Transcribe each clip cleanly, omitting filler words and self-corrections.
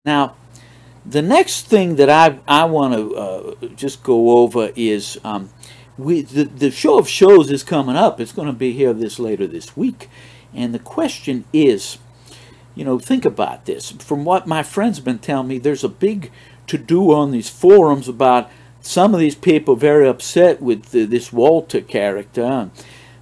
Now, the next thing that I want to just go over is the show of shows is coming up. It's going to be here later this week. And the question is, you know, think about this. From what my friends have been telling me, there's a big to-do on these forums about some of these people very upset with this Walter character.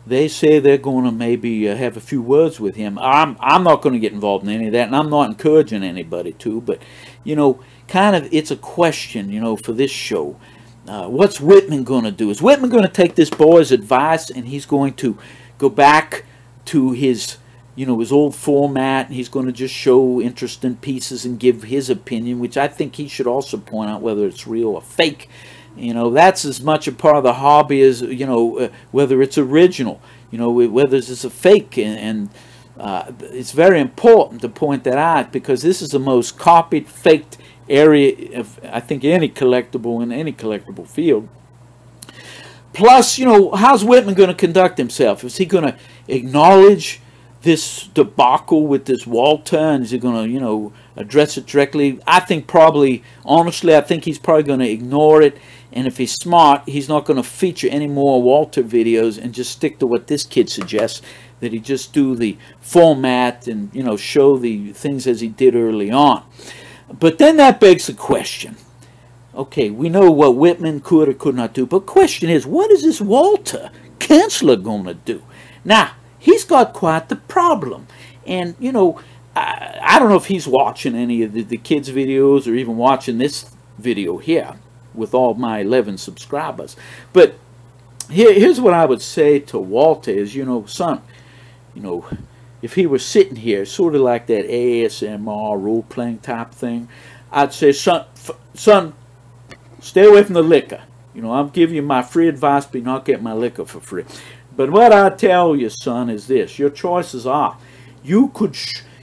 They say they're going to maybe have a few words with him. I'm not going to get involved in any of that, and I'm not encouraging anybody to, but, you know, kind of it's a question, you know, for this show. What's Wittmann going to do? Is Wittmann going to take this boy's advice and he's going to go back to his, you know, his old format, and he's going to just show interesting pieces and give his opinion, which I think he should also point out whether it's real or fake. You know, that's as much a part of the hobby as, you know, whether it's original, you know, whether it's a fake. And it's very important to point that out, because this is the most copied, faked area of, I think, any collectible in any collectible field. Plus, you know, how's Wittmann going to conduct himself? Is he going to acknowledge this debacle with this Walter, and is he going to, you know, address it directly? I think probably, honestly, I think he's probably going to ignore it. And if he's smart, he's not going to feature any more Walter videos and just stick to what this kid suggests, that he just do the format and, you know, show the things as he did early on. But then that begs the question. Okay, we know what Wittmann could or could not do, but the question is, what is this Walter Kanzler going to do? Now, he's got quite the problem. And, you know, I don't know if he's watching any of the kids' videos or even watching this video here with all my 11 subscribers. But here's what I would say to Walter is, you know, son, you know, if he were sitting here, sort of like that ASMR role-playing type thing, I'd say, son, stay away from the liquor. You know, I'm giving you my free advice, but you're not getting my liquor for free. But what I tell you, son, is this. Your choices are, you could,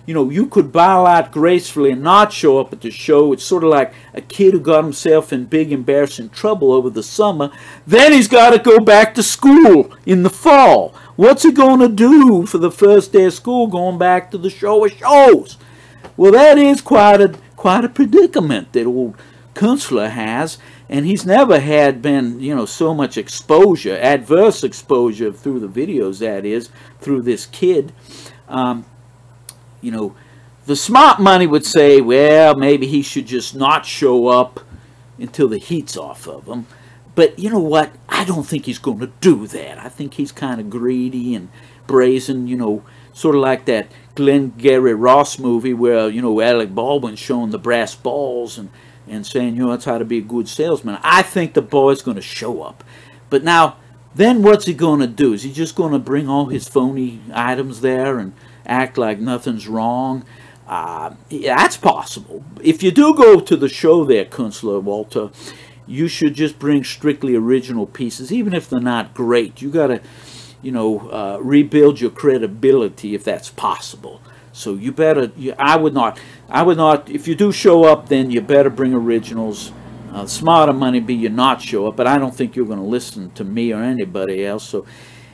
you know, you could bow out gracefully and not show up at the show. It's sort of like a kid who got himself in big embarrassing trouble over the summer. Then he's got to go back to school in the fall. What's he going to do for the first day of school going back to the show of shows? Well, that is quite a predicament that old Kanzler has, and he's never been, you know, so much exposure, adverse exposure through the videos, that is, through this kid. You know, the smart money would say, well, maybe he should just not show up until the heat's off of him. But you know what? I don't think he's going to do that. I think he's kind of greedy and brazen, you know, sort of like that Glengarry Ross movie where, you know, Alec Baldwin's showing the brass balls and saying, you know, that's how to be a good salesman. I think the boy's going to show up. But now, then what's he going to do? Is he just going to bring all his phony items there and act like nothing's wrong? Yeah, that's possible. If you do go to the show there, Kanzler, Walter, you should just bring strictly original pieces, even if they're not great. You got to, you know, rebuild your credibility if that's possible. So you better, I would not, if you do show up, then you better bring originals. Smarter money be you not show up, but I don't think you're going to listen to me or anybody else. So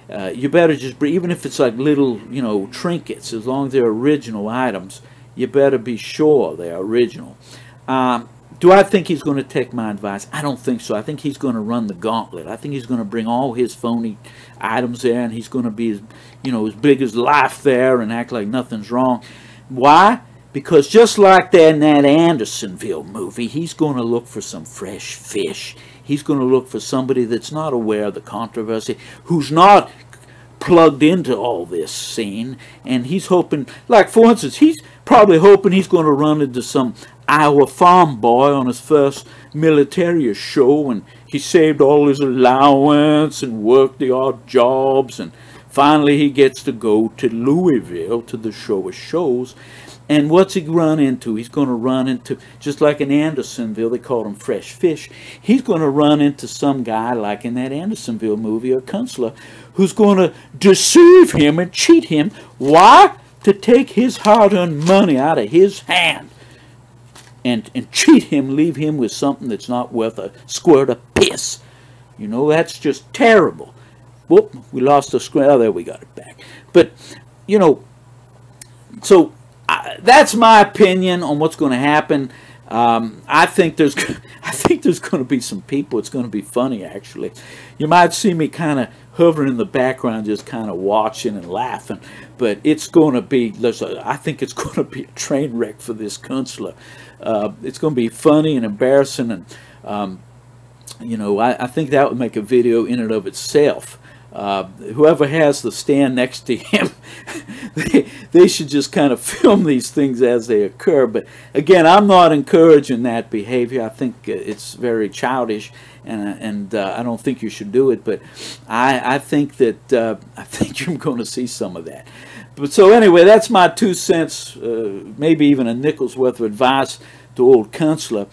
you better just bring, even if it's like little, you know, trinkets, as long as they're original items, you better be sure they're original. Do I think he's going to take my advice? I don't think so. I think he's going to run the gauntlet. I think he's going to bring all his phony items there, and he's going to be, you know, as big as life there and act like nothing's wrong. Why? Because just like that in that Andersonville movie, he's going to look for some fresh fish. He's going to look for somebody that's not aware of the controversy, who's not plugged into all this scene, and he's hoping, like for instance, he's probably hoping he's going to run into some Iowa farm boy on his first Militaria show, and he saved all his allowance and worked the odd jobs, and finally he gets to go to Louisville to the show of shows. And what's he run into? He's going to run into, just like in Andersonville, they called him fresh fish. He's going to run into some guy like in that Andersonville movie, or Kanzler, who's going to deceive him and cheat him. Why? To take his hard-earned money out of his hand and cheat him, leave him with something that's not worth a squirt of piss. You know, that's just terrible. Whoop, we lost the screen. Oh, there we got it back. But, you know, so that's my opinion on what's going to happen. I think there's going to be some people. It's going to be funny, actually. You might see me kind of hovering in the background, just kind of watching and laughing. But it's going to be. I think it's going to be a train wreck for this Kanzler. It's going to be funny and embarrassing, and you know, I think that would make a video in and of itself. Whoever has the stand next to him, they should just kind of film these things as they occur. But again, I'm not encouraging that behavior. I think it's very childish, and I don't think you should do it. But I think that I think you're going to see some of that. But so anyway, that's my 2 cents, maybe even a nickel's worth of advice to old Kanzler.